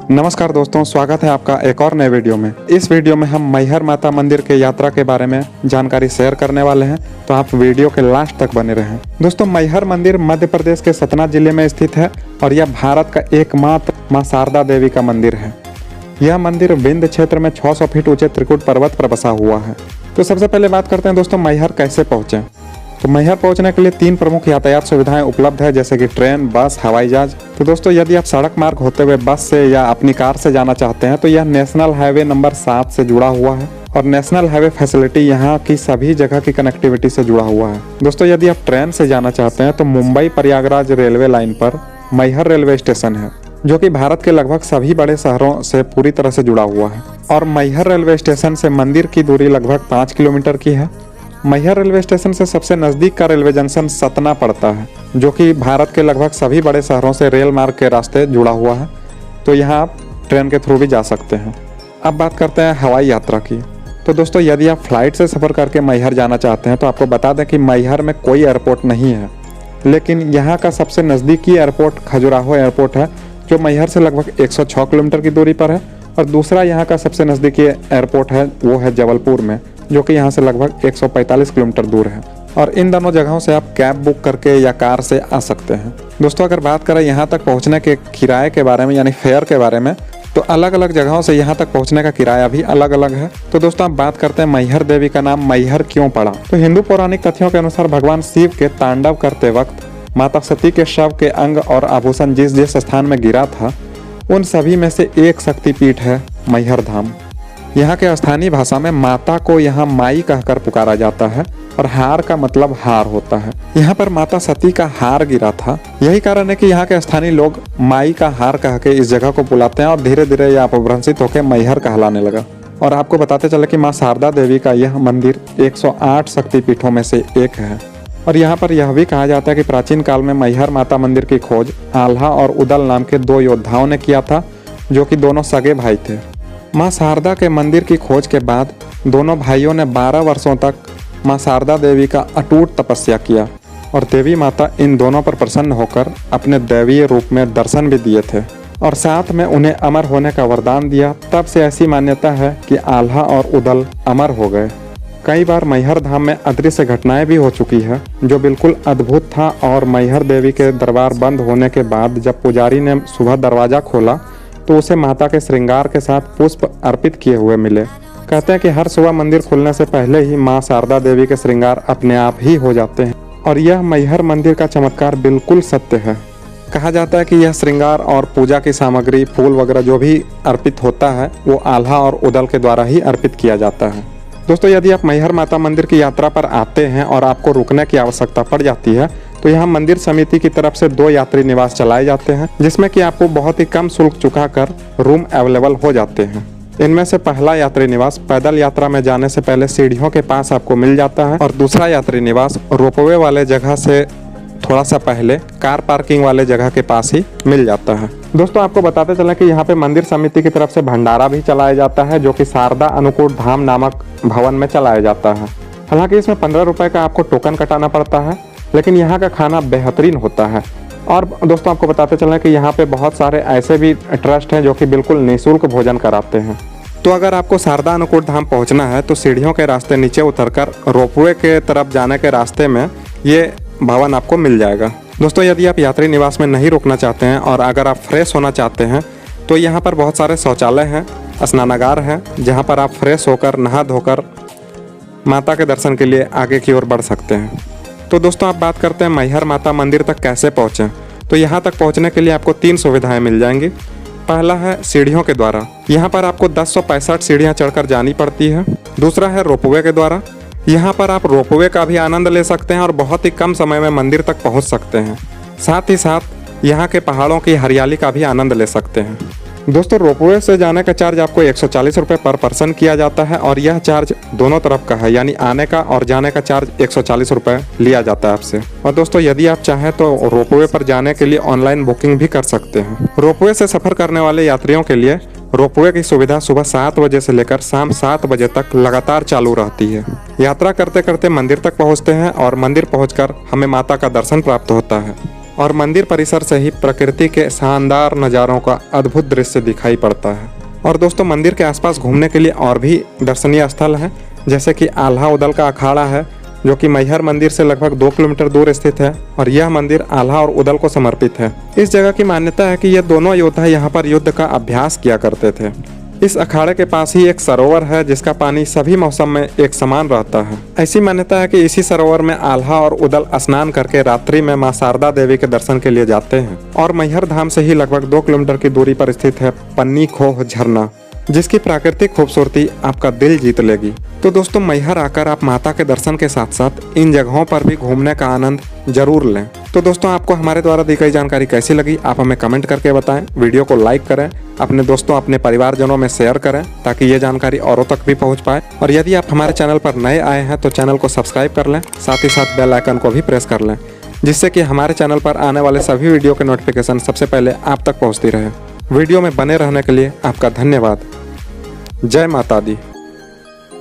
नमस्कार दोस्तों, स्वागत है आपका एक और नए वीडियो में। इस वीडियो में हम मैहर माता मंदिर के यात्रा के बारे में जानकारी शेयर करने वाले हैं, तो आप वीडियो के लास्ट तक बने रहें। दोस्तों, मैहर मंदिर मध्य प्रदेश के सतना जिले में स्थित है और यह भारत का एकमात्र मां शारदा देवी का मंदिर है। यह मंदिर विंध्य क्षेत्र में 600 फीट ऊंचे त्रिकुट पर्वत पर बसा हुआ है। तो सबसे पहले बात करते हैं दोस्तों, मैहर कैसे पहुँचे। तो मैहर पहुंचने के लिए 3 प्रमुख यातायात सुविधाएं उपलब्ध है, जैसे कि ट्रेन, बस, हवाई जहाज। तो दोस्तों, यदि आप सड़क मार्ग होते हुए बस से या अपनी कार से जाना चाहते हैं तो यह नेशनल हाईवे नंबर 7 से जुड़ा हुआ है और नेशनल हाईवे फैसिलिटी यहाँ की सभी जगह की कनेक्टिविटी से जुड़ा हुआ है। दोस्तों, यदि आप ट्रेन से जाना चाहते हैं तो मुंबई प्रयागराज रेलवे लाइन पर मैहर रेलवे स्टेशन है, जो कि भारत के लगभग सभी बड़े शहरों से पूरी तरह से जुड़ा हुआ है। और मैहर रेलवे स्टेशन से मंदिर की दूरी लगभग 5 किलोमीटर की है। मैहर रेलवे स्टेशन से सबसे नज़दीक का रेलवे जंक्शन सतना पड़ता है, जो कि भारत के लगभग सभी बड़े शहरों से रेल मार्ग के रास्ते जुड़ा हुआ है। तो यहाँ आप ट्रेन के थ्रू भी जा सकते हैं। अब बात करते हैं हवाई यात्रा की। तो दोस्तों, यदि आप फ्लाइट से सफ़र करके मैहर जाना चाहते हैं तो आपको बता दें कि मैहर में कोई एयरपोर्ट नहीं है, लेकिन यहाँ का सबसे नज़दीकी एयरपोर्ट खजुराहो एयरपोर्ट है, जो मैहर से लगभग 106 किलोमीटर की दूरी पर है। और दूसरा यहाँ का सबसे नज़दीकी एयरपोर्ट है वो है जबलपुर में, जो कि यहाँ से लगभग 145 किलोमीटर दूर है। और इन दोनों जगहों से आप कैब बुक करके या कार से आ सकते हैं। दोस्तों, अगर बात करें यहाँ तक पहुँचने के किराए के बारे में, यानी फेयर के बारे में, तो अलग अलग जगहों से यहाँ तक पहुँचने का किराया भी अलग अलग है। तो दोस्तों, आप बात करते हैं मैहर देवी का नाम मैहर क्यों पड़ा। तो हिंदू पौराणिक कथाओं के अनुसार भगवान शिव के तांडव करते वक्त माता सती के शव के अंग और आभूषण जिस जिस स्थान में गिरा था, उन सभी में से एक शक्तिपीठ है मैहर धाम। यहाँ के स्थानीय भाषा में माता को यहाँ माई कहकर पुकारा जाता है और हार का मतलब हार होता है। यहाँ पर माता सती का हार गिरा था। यही कारण है कि यहाँ के स्थानीय लोग माई का हार कह के इस जगह को बुलाते हैं और धीरे धीरे यह अपभ्रंशित होकर मैहर कहलाने लगा। और आपको बताते चले कि माँ शारदा देवी का यह मंदिर 108 शक्तिपीठों में से एक है। और यहाँ पर यह भी कहा जाता है कि प्राचीन काल में मैहर माता मंदिर की खोज आल्हा और उदल नाम के 2 योद्धाओं ने किया था, जो कि दोनों सगे भाई थे। माँ शारदा के मंदिर की खोज के बाद दोनों भाइयों ने 12 वर्षों तक माँ शारदा देवी का अटूट तपस्या किया और देवी माता इन दोनों पर प्रसन्न होकर अपने दैवीय रूप में दर्शन भी दिए थे और साथ में उन्हें अमर होने का वरदान दिया। तब से ऐसी मान्यता है कि आल्हा और उदल अमर हो गए। कई बार मैहर धाम में अदृश्य घटनाएं भी हो चुकी है, जो बिल्कुल अद्भुत था। और मैहर देवी के दरबार बंद होने के बाद जब पुजारी ने सुबह दरवाजा खोला तो उसे माता के श्रृंगार के साथ पुष्प अर्पित किए हुए मिले। कहते हैं कि हर सुबह मंदिर खुलने से पहले ही माँ शारदा देवी के श्रृंगार अपने आप ही हो जाते हैं और यह मैहर मंदिर का चमत्कार बिल्कुल सत्य है। कहा जाता है कि यह श्रृंगार और पूजा की सामग्री, फूल वगैरह जो भी अर्पित होता है वो आल्हा और उदल के द्वारा ही अर्पित किया जाता है। दोस्तों, यदि आप मैहर माता मंदिर की यात्रा पर आते हैं और आपको रुकने की आवश्यकता पड़ जाती है तो यहाँ मंदिर समिति की तरफ से 2 यात्री निवास चलाए जाते हैं, जिसमें कि आपको बहुत ही कम शुल्क चुकाकर रूम अवेलेबल हो जाते हैं। इनमें से पहला यात्री निवास पैदल यात्रा में जाने से पहले सीढ़ियों के पास आपको मिल जाता है और दूसरा यात्री निवास रोपवे वाले जगह से थोड़ा सा पहले कार पार्किंग वाले जगह के पास ही मिल जाता है। दोस्तों, आपको बताते चलें कि यहाँ पे मंदिर समिति की तरफ से भंडारा भी चलाया जाता है, जो कि शारदा अनुकूट धाम नामक भवन में चलाया जाता है। हालांकि इसमें 15 रुपये का आपको टोकन कटाना पड़ता है, लेकिन यहाँ का खाना बेहतरीन होता है। और दोस्तों, आपको बताते चलें कि यहाँ पे बहुत सारे ऐसे भी ट्रस्ट हैं जो कि बिल्कुल निःशुल्क भोजन कराते हैं। तो अगर आपको शारदा अनुकूट धाम पहुँचना है तो सीढ़ियों के रास्ते नीचे उतरकर रोपवे के तरफ जाने के रास्ते में ये भवन आपको मिल जाएगा। दोस्तों, यदि आप यात्री निवास में नहीं रुकना चाहते हैं और अगर आप फ्रेश होना चाहते हैं तो यहाँ पर बहुत सारे शौचालय हैं, स्नानागार हैं, जहाँ पर आप फ्रेश होकर नहा धोकर माता के दर्शन के लिए आगे की ओर बढ़ सकते हैं। तो दोस्तों, आप बात करते हैं मैहर माता मंदिर तक कैसे पहुँचें। तो यहाँ तक पहुँचने के लिए आपको 3 सुविधाएं मिल जाएंगी। पहला है सीढ़ियों के द्वारा। यहाँ पर आपको 1065 सीढ़ियाँ चढ़कर जानी पड़ती है। दूसरा है रोपवे के द्वारा। यहाँ पर आप रोपवे का भी आनंद ले सकते हैं और बहुत ही कम समय में मंदिर तक पहुँच सकते हैं। साथ ही साथ यहाँ के पहाड़ों की हरियाली का भी आनंद ले सकते हैं। दोस्तों, रोपवे से जाने का चार्ज आपको 140 रुपये पर पर्सन किया जाता है और यह चार्ज दोनों तरफ का है, यानी आने का और जाने का चार्ज 140 रुपये लिया जाता है आपसे। और दोस्तों, यदि आप चाहें तो रोपवे पर जाने के लिए ऑनलाइन बुकिंग भी कर सकते हैं। रोपवे से सफ़र करने वाले यात्रियों के लिए रोपवे की सुविधा सुबह 7 बजे से लेकर शाम 7 बजे तक लगातार चालू रहती है। यात्रा करते करते मंदिर तक पहुँचते हैं और मंदिर पहुँचकर हमें माता का दर्शन प्राप्त होता है। और मंदिर परिसर से ही प्रकृति के शानदार नज़ारों का अद्भुत दृश्य दिखाई पड़ता है। और दोस्तों मंदिर के आसपास घूमने के लिए और भी दर्शनीय स्थल हैं, जैसे कि आल्हा उदल का अखाड़ा है जो कि मैहर मंदिर से लगभग 2 किलोमीटर दूर स्थित है और यह मंदिर आल्हा और उदल को समर्पित है। इस जगह की मान्यता है कि ये दोनों योद्धा यहाँ पर युद्ध का अभ्यास किया करते थे। इस अखाड़े के पास ही एक सरोवर है जिसका पानी सभी मौसम में एक समान रहता है। ऐसी मान्यता है कि इसी सरोवर में आल्हा और उदल स्नान करके रात्रि में मां शारदा देवी के दर्शन के लिए जाते हैं। और मैहर धाम से ही लगभग 2 किलोमीटर की दूरी पर स्थित है पन्नी खोह झरना, जिसकी प्राकृतिक खूबसूरती आपका दिल जीत लेगी। तो दोस्तों मैहर आकर आप माता के दर्शन के साथ साथ इन जगहों पर भी घूमने का आनंद जरूर लें। तो दोस्तों आपको हमारे द्वारा दी गई जानकारी कैसी लगी आप हमें कमेंट करके बताएं। वीडियो को लाइक करें, अपने दोस्तों अपने परिवारजनों में शेयर करें ताकि ये जानकारी औरों तक भी पहुंच पाए। और यदि आप हमारे चैनल पर नए आए हैं तो चैनल को सब्सक्राइब कर लें, साथ ही साथ बेल आइकन को भी प्रेस कर लें, जिससे कि हमारे चैनल पर आने वाले सभी वीडियो के नोटिफिकेशन सबसे पहले आप तक पहुँचती रहे। वीडियो में बने रहने के लिए आपका धन्यवाद। जय माता दी।